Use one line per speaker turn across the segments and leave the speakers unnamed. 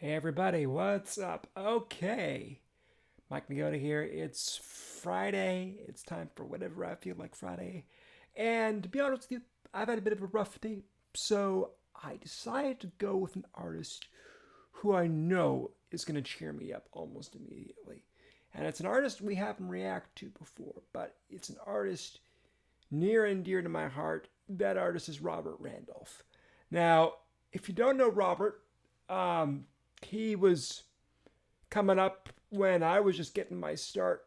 Hey everybody, what's up? Okay, Mike Nagoda here. It's Friday. It's time for whatever I feel like Friday. And to be honest with you, I've had a bit of a rough day, so I decided to go with an artist who I know is going to cheer me up almost immediately. And it's an artist we haven't reacted to before, but it's an artist near and dear to my heart. That artist is Robert Randolph. Now, if you don't know Robert, he was coming up when I was just getting my start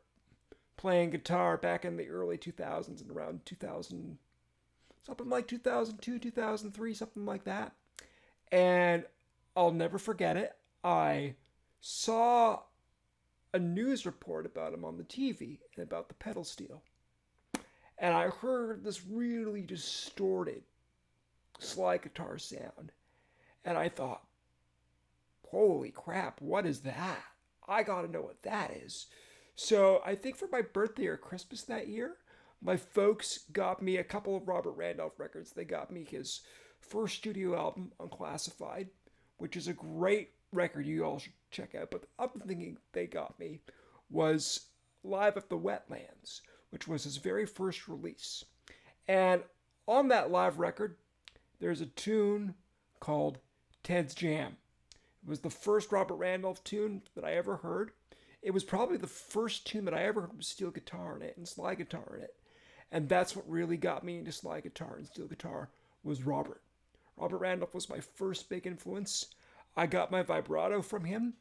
playing guitar back in the early 2000s and around 2000, something like 2002, 2003, something like that. And I'll never forget it. I saw a news report about him on the TV and about the pedal steel. And I heard this really distorted slide guitar sound. And I thought, holy crap, what is that? I gotta know what that is. So I think for my birthday or Christmas that year, my folks got me a couple of Robert Randolph records. They got me his first studio album, Unclassified, which is a great record you all should check out. But the other thing they got me was Live at the Wetlands, which was his very first release. And on that live record, there's a tune called Ted's Jam. It was the first Robert Randolph tune that I ever heard. It was probably the first tune that I ever heard with steel guitar in it and slide guitar in it. And that's what really got me into slide guitar and steel guitar was Robert. Robert Randolph was my first big influence. I got my vibrato from him.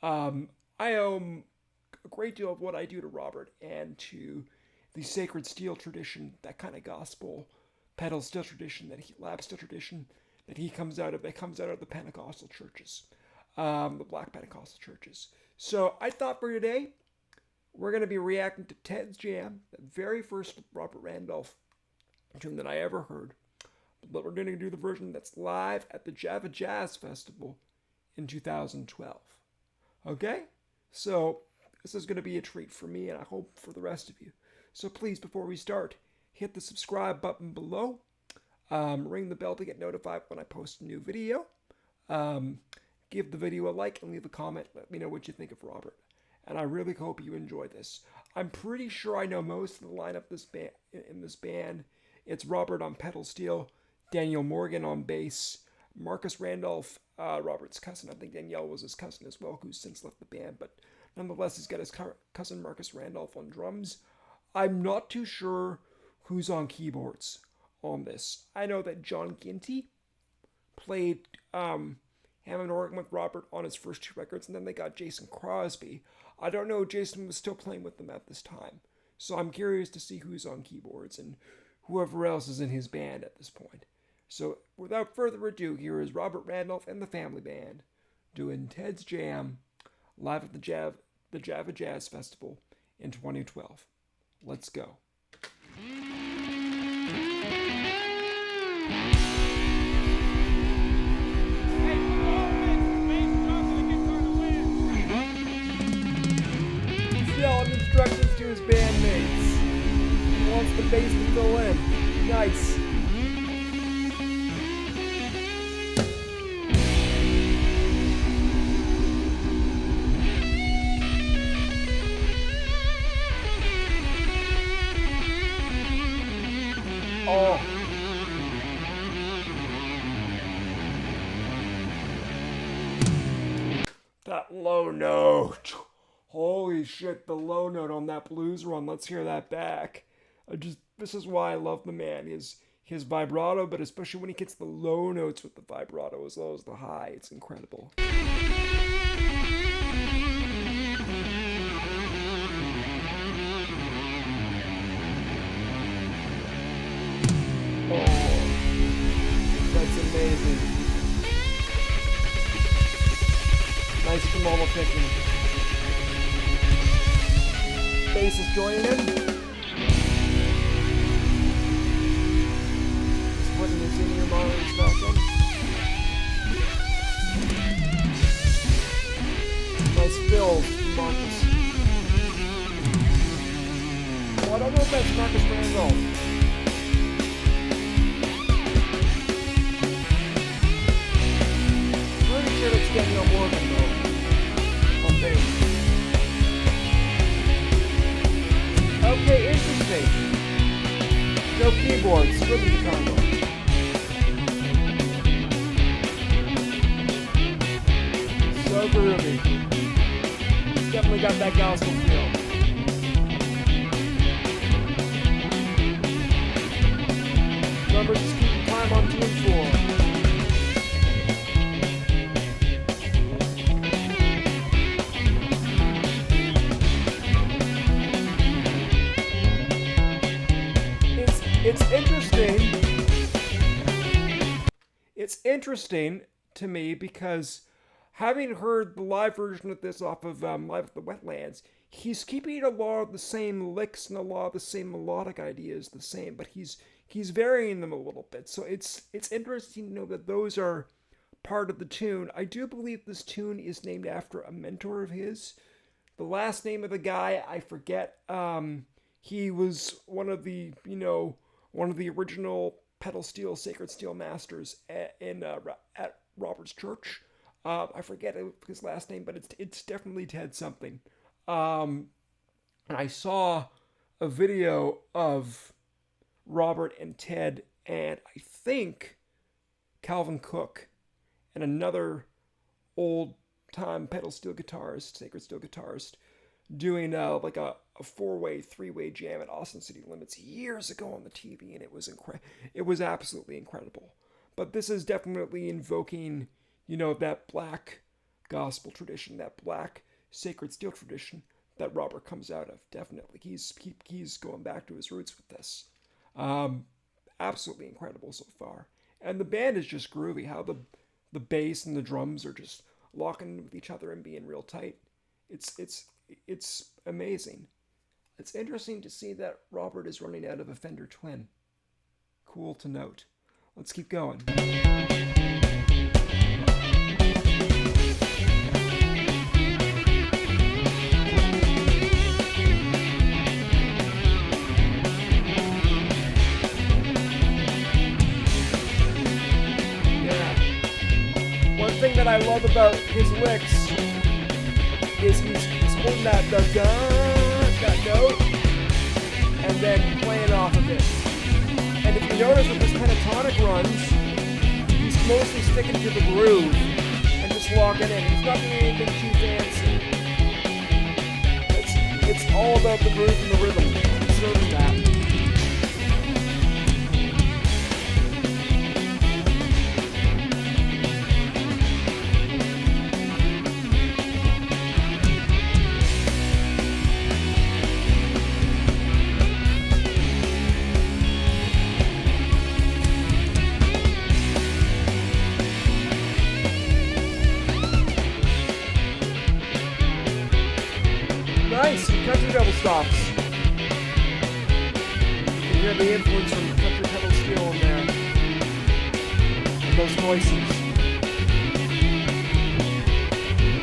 I owe a great deal of what I do to Robert and to the sacred steel tradition, that kind of gospel pedal steel tradition, lap steel tradition that he comes out of. That comes out of the Pentecostal churches, the Black Pentecostal churches. So I thought for today, we're going to be reacting to Ted's Jam, the very first Robert Randolph tune that I ever heard. But we're going to do the version that's live at the Java Jazz Festival in 2012. Okay? So this is going to be a treat for me, and I hope for the rest of you. So please, before we start, hit the subscribe button below. Ring the bell to get notified when I post a new video. Give the video a like and leave a comment. Let me know what you think of Robert. And I really hope you enjoy this. I'm pretty sure I know most of the lineup in this band. It's Robert on pedal steel, Daniel Morgan on bass, Marcus Randolph, Robert's cousin. I think Danielle was his cousin as well, who's since left the band. But nonetheless, he's got his cousin Marcus Randolph on drums. I'm not too sure who's on keyboards on this. I know that John Ginty played Hammond organ with Robert on his first two records, and then they got Jason Crosby. I don't know if Jason was still playing with them at this time, so I'm curious to see who's on keyboards and whoever else is in his band at this point. So without further ado, here is Robert Randolph and the Family Band doing Ted's Jam live at the Java Jazz Festival in 2012. Let's go. Yelling instructions to his bandmates. He wants the bass to fill in. Nice. Oh. That low note. Holy shit, the low note on that blues run. Let's hear that back. This is why I love the man. His vibrato, but especially when he gets the low notes with the vibrato as well as the high. It's incredible. Oh, that's amazing. Nice tremolo picking. Bass is joining in. Just putting this in your monitors back in. Nice fill from Marcus. Oh, I don't know if that's Marcus Randolph. Pretty sure that's Daniel Morgan though on bass. Okay, interesting. No keyboards, rhythm guitar though. So groovy. It's definitely got that gospel feel. Remember, just keep time on 2 and 4. It's interesting. It's interesting to me because having heard the live version of this off of Live at the Wetlands, he's keeping a lot of the same licks and a lot of the same melodic ideas the same, but he's varying them a little bit. So it's interesting to know that those are part of the tune. I do believe this tune is named after a mentor of his. The last name of the guy I forget. He was one of the original pedal steel, sacred steel masters at Robert's church. I forget his last name, but it's definitely Ted something. And I saw a video of Robert and Ted, and I think Calvin Cook and another old-time pedal steel guitarist, sacred steel guitarist, doing like a 4-way, 3-way jam at Austin City Limits years ago on the TV, and it was absolutely incredible. But this is definitely invoking, that black gospel tradition, that black sacred steel tradition that Robert comes out of. Definitely, he's going back to his roots with this. Absolutely incredible so far, and the band is just groovy. How the bass and the drums are just locking with each other and being real tight. It's amazing. It's interesting to see that Robert is running out of a Fender Twin. Cool to note. Let's keep going. Yeah. One thing that I love about his licks is he's holding that note and then playing off of it. And if you notice with his pentatonic runs, he's mostly sticking to the groove and just locking in. He's not doing anything too fancy. It's all about the groove and the rhythm. Serving that. Nice, country double stops. You can hear the influence from country pedal steel in there. And those voices.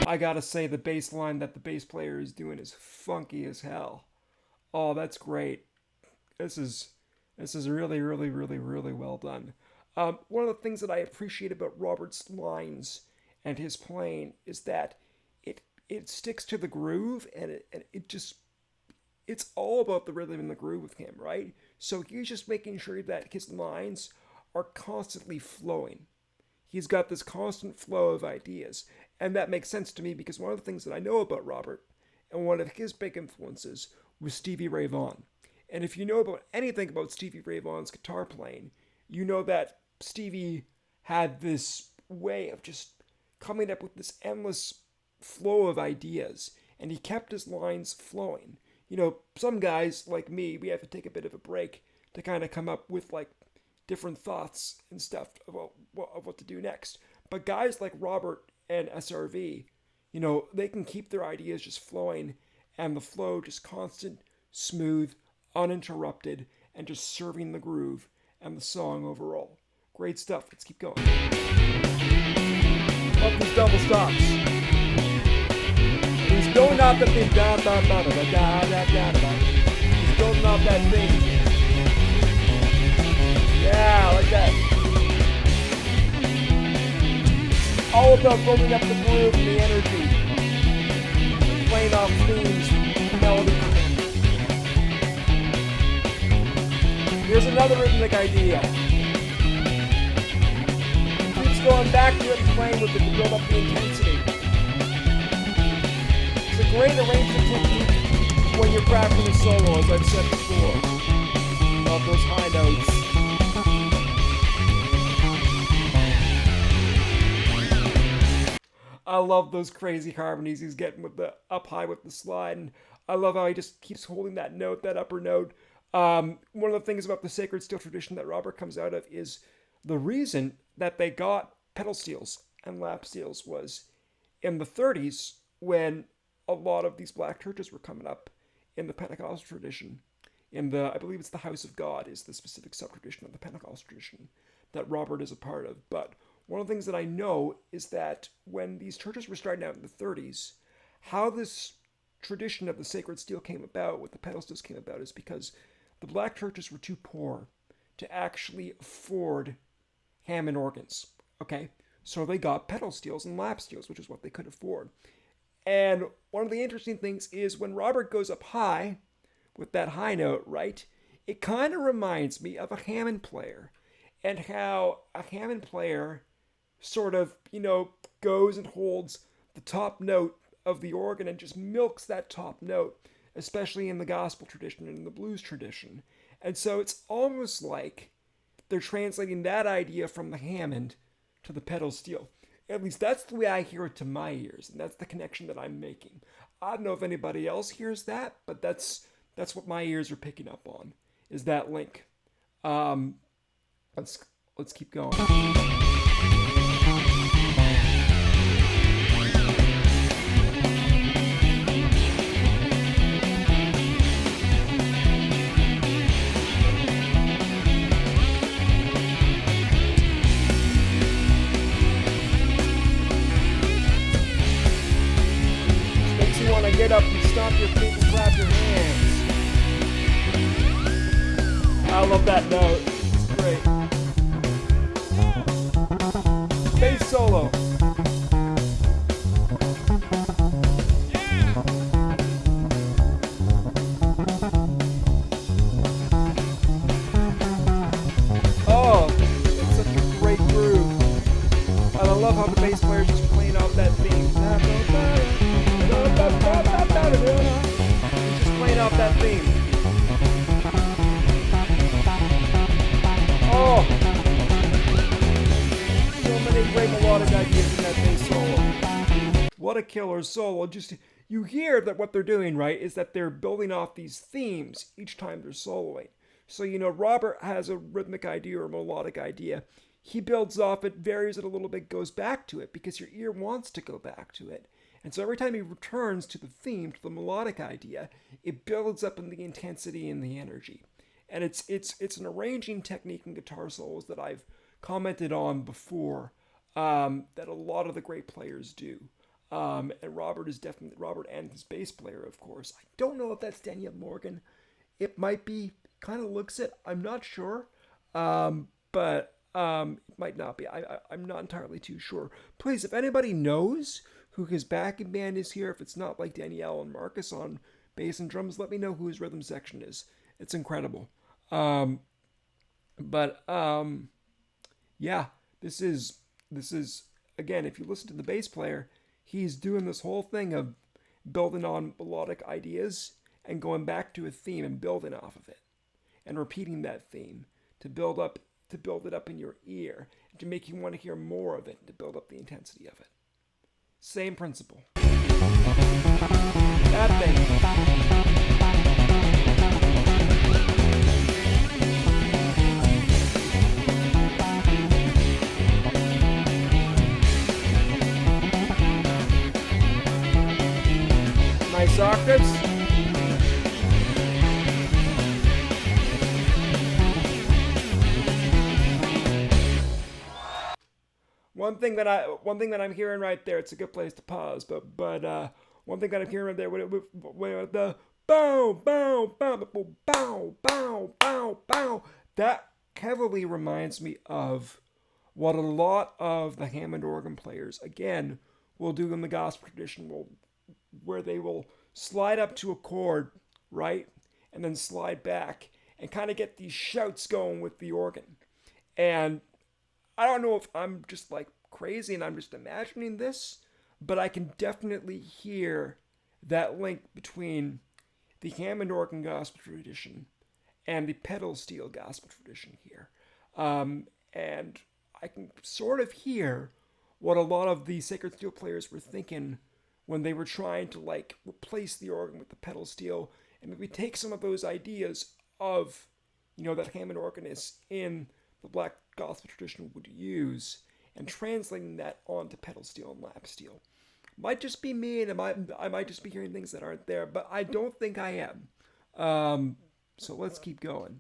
I gotta say, the bass line that the bass player is doing is funky as hell. Oh, that's great. This is really, really, really, really well done. One of the things that I appreciate about Robert's lines and his playing is that it sticks to the groove, and it's all about the rhythm and the groove with him, right? So he's just making sure that his lines are constantly flowing. He's got this constant flow of ideas, and that makes sense to me because one of the things that I know about Robert, and one of his big influences, was Stevie Ray Vaughan. And if you know about anything about Stevie Ray Vaughan's guitar playing, you know that Stevie had this way of just coming up with this endless flow of ideas, and he kept his lines flowing. Some guys like me, we have to take a bit of a break to kind of come up with like different thoughts and stuff about what to do next. But guys like Robert and SRV, they can keep their ideas just flowing, and the flow just constant, smooth, uninterrupted, and just serving the groove and the song overall. Great stuff. Let's keep going. Love these double stops. He's building up the thing. He's building up that thing. Yeah, like that. All about building up the groove and the energy, playing off themes, melody. Here's another rhythmic idea. Keeps going back to it and playing with it to build up the intensity. It's a great arrangement technique when you're crafting a solo, as I've said before. Love those high notes. I love those crazy harmonies he's getting with the up high with the slide, and I love how he just keeps holding that note, that upper note. One of the things about the sacred steel tradition that Robert comes out of is the reason that they got pedal steels and lap steels was in the 30s when a lot of these black churches were coming up in the Pentecostal tradition. I believe it's the House of God is the specific sub-tradition of the Pentecostal tradition that Robert is a part of. But one of the things that I know is that when these churches were starting out in the 30s, how this tradition of the sacred steel came about, what the pedal steels came about, is because the black churches were too poor to actually afford Hammond organs, okay? So they got pedal steels and lap steels, which is what they could afford. And one of the interesting things is when Robert goes up high with that high note, right, it kind of reminds me of a Hammond player and how a Hammond player sort of, goes and holds the top note of the organ and just milks that top note, especially in the gospel tradition and in the blues tradition. And so it's almost like they're translating that idea from the Hammond to the pedal steel. At least that's the way I hear it to my ears, and that's the connection that I'm making. I don't know if anybody else hears that, but that's what my ears are picking up on, is that link. Let's keep going. Get up and stomp your feet and clap your hands. I love that note. It's great. Bass solo. Oh, it's such a great groove. And I love how the bass player is just playing off that theme. He's just playing off that theme. Oh! So many great melodic ideas in that bass solo. What a killer solo. Just, you hear that what they're doing, right, is that they're building off these themes each time they're soloing. So, Robert has a rhythmic idea or a melodic idea. He builds off it, varies it a little bit, goes back to it because your ear wants to go back to it. And so every time he returns to the theme, to the melodic idea, it builds up in the intensity and the energy. And it's an arranging technique in guitar solos that I've commented on before, that a lot of the great players do. And Robert and his bass player, of course. I don't know if that's Daniel Morgan. It might be. Kind of looks it. I'm not sure. But it might not be. I'm not entirely too sure. Please, if anybody knows who his backing band is here, if it's not like Danielle and Marcus on bass and drums, let me know who his rhythm section is. It's incredible. Yeah, this is again, if you listen to the bass player, he's doing this whole thing of building on melodic ideas and going back to a theme and building off of it and repeating that theme to build it up in your ear and to make you want to hear more of it, to build up the intensity of it. Same principle. That thing. Nice octaves. One thing that I'm hearing right there, it's a good place to pause, but one thing that I'm hearing right there with the bow, bow, bow, bow, bow, bow, bow, bow, that heavily reminds me of what a lot of the Hammond organ players, again, will do in the gospel tradition, where they will slide up to a chord, right? And then slide back and kind of get these shouts going with the organ. And I don't know if I'm just like crazy and I'm just imagining this, but I can definitely hear that link between the Hammond organ gospel tradition and the pedal steel gospel tradition here. And I can sort of hear what a lot of the sacred steel players were thinking when they were trying to like replace the organ with the pedal steel and maybe take some of those ideas of, that Hammond organist in the black gospel tradition would use and translating that onto pedal steel and lap steel. Might just be me, and I might just be hearing things that aren't there, but I don't think I am. So let's keep going.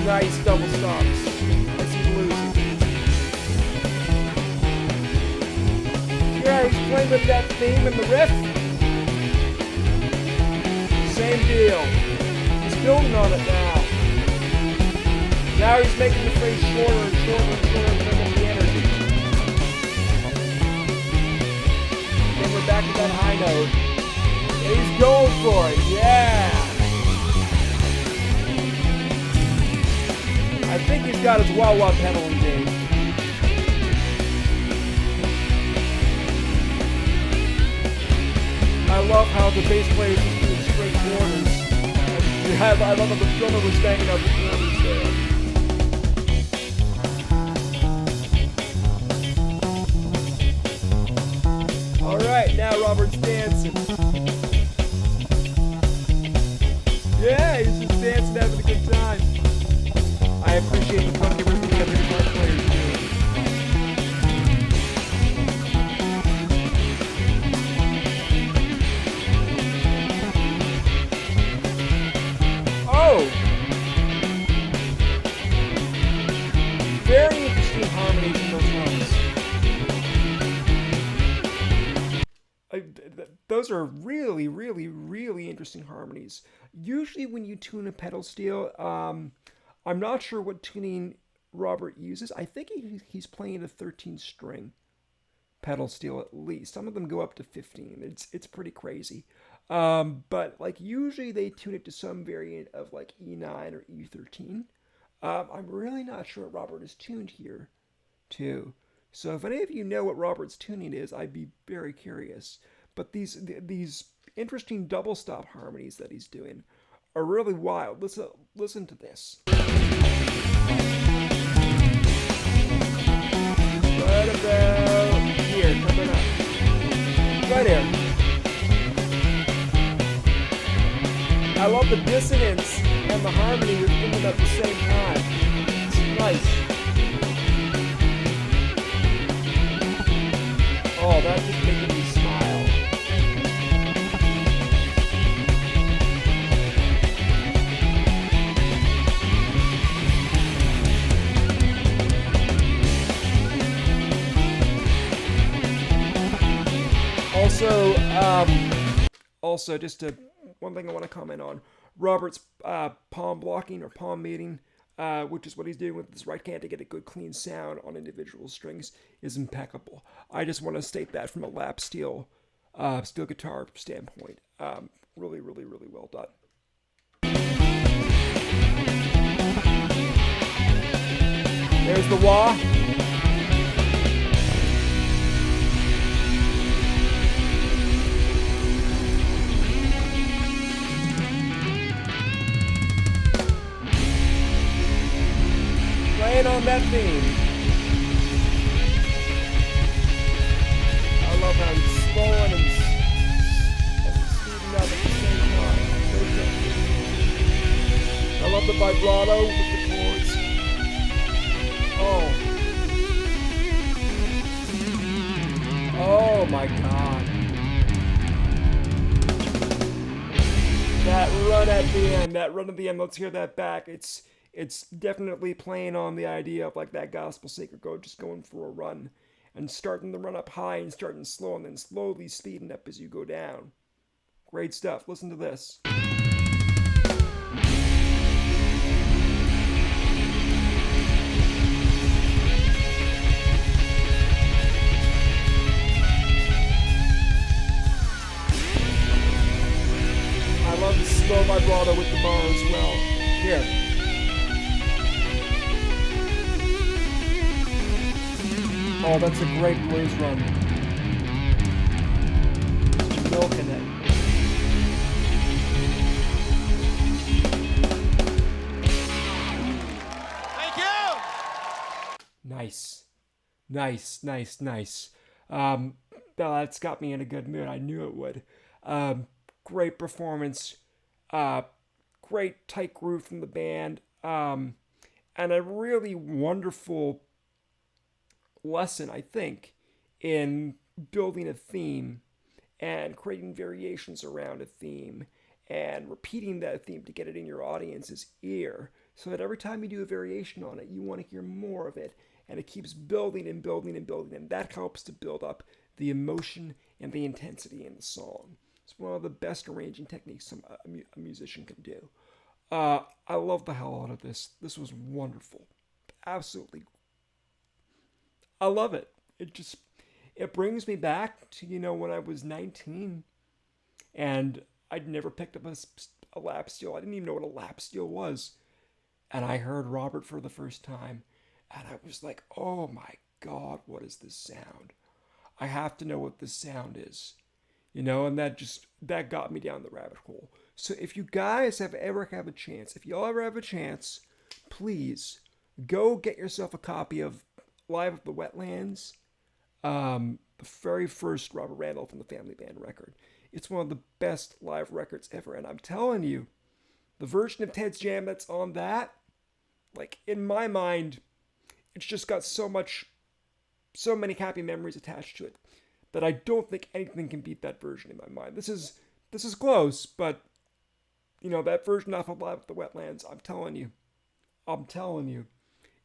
Nice double stops. I see blues. Yeah, he's playing with that theme and the riff. Same deal. He's building on it now. Now he's making the phrase shorter and shorter and shorter to make up the energy. Then we're back to that high note. And he's going for it. Yeah. I think he's got his wah-wah pedal engaged. I love how the bass player is just doing straight quarters. I love how the drummer was banging out the quarters there. Alright, now Robert's dancing. Yeah, he's just dancing, having a good time. I appreciate the funky rhythm the other guitar players do. Oh! Very interesting harmonies in those drums. Those are really, really, really interesting harmonies. Usually when you tune a pedal steel, I'm not sure what tuning Robert uses. I think he's playing a 13-string pedal steel at least. Some of them go up to 15. It's pretty crazy. But like usually they tune it to some variant of like E9 or E13. I'm really not sure what Robert is tuned here to. So if any of you know what Robert's tuning is, I'd be very curious. But these interesting double stop harmonies that he's doing are really wild. Listen to this. Right about here, coming up. Right here. I love the dissonance and the harmony within them at the same time. It's nice. Oh, that's just making me smile. Also, just one thing I want to comment on. Robert's palm blocking or palm mating, which is what he's doing with his right hand to get a good clean sound on individual strings, is impeccable. I just want to state that from a lap steel guitar standpoint. Really, really, really well done. There's the wah. Playing on that theme. I love how he's slowing and speeding up at the same time. I love the vibrato with the chords. Oh my God. That run at the end, let's hear that back. It's It's definitely playing on the idea of like that gospel sacred go just going for a run and starting the run up high and starting slow and then slowly speeding up as you go down. Great stuff. Listen to this. I love the slow vibrato with the bar as well. Here. Oh, that's a great blues run. Just milking it.
Thank you!
Nice. Nice. That's got me in a good mood. I knew it would. Great performance. Great tight groove from the band. And a really wonderful lesson, I think, in building a theme and creating variations around a theme and repeating that theme to get it in your audience's ear so that every time you do a variation on it, you want to hear more of it. And it keeps building and building and building. And that helps to build up the emotion and the intensity in the song. It's one of the best arranging techniques a musician can do. I love the hell out of this. This was wonderful. Absolutely. I love it. It brings me back to, when I was 19 and I'd never picked up a lap steel. I didn't even know what a lap steel was. And I heard Robert for the first time. And I was like, oh my God, what is this sound? I have to know what this sound is. And that got me down the rabbit hole. So if you guys ever have a chance, if y'all ever have a chance, please go get yourself a copy of Live at the Wetlands, the very first Robert Randolph and the Family Band record. It's one of the best live records ever. And I'm telling you, the version of Ted's Jam that's on that, like in my mind, it's just got so many happy memories attached to it that I don't think anything can beat that version in my mind. This is close, but that version off of Live at the Wetlands, I'm telling you,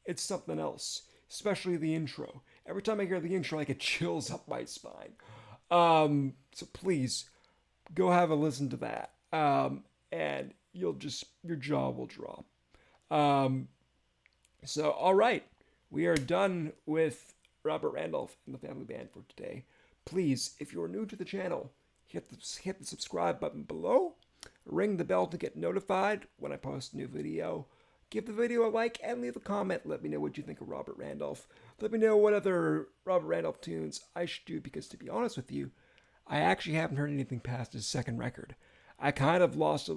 it's something else. Especially the intro. Every time I hear the intro, I get chills up my spine. So please go have a listen to that, and your jaw will drop. So all right. We are done with Robert Randolph and the Family Band for today. Please, if you're new to the channel, hit the subscribe button below, ring the bell to get notified when I post a new video, give the video a like, and leave a comment. Let me know what you think of Robert Randolph. Let me know what other Robert Randolph tunes I should do, because to be honest with you, I actually haven't heard anything past his second record. I kind of lost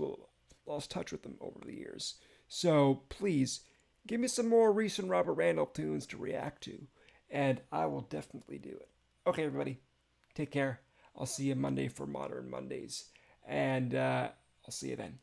touch with them over the years. So please, give me some more recent Robert Randolph tunes to react to, and I will definitely do it. Okay, everybody, take care. I'll see you Monday for Modern Mondays, and I'll see you then.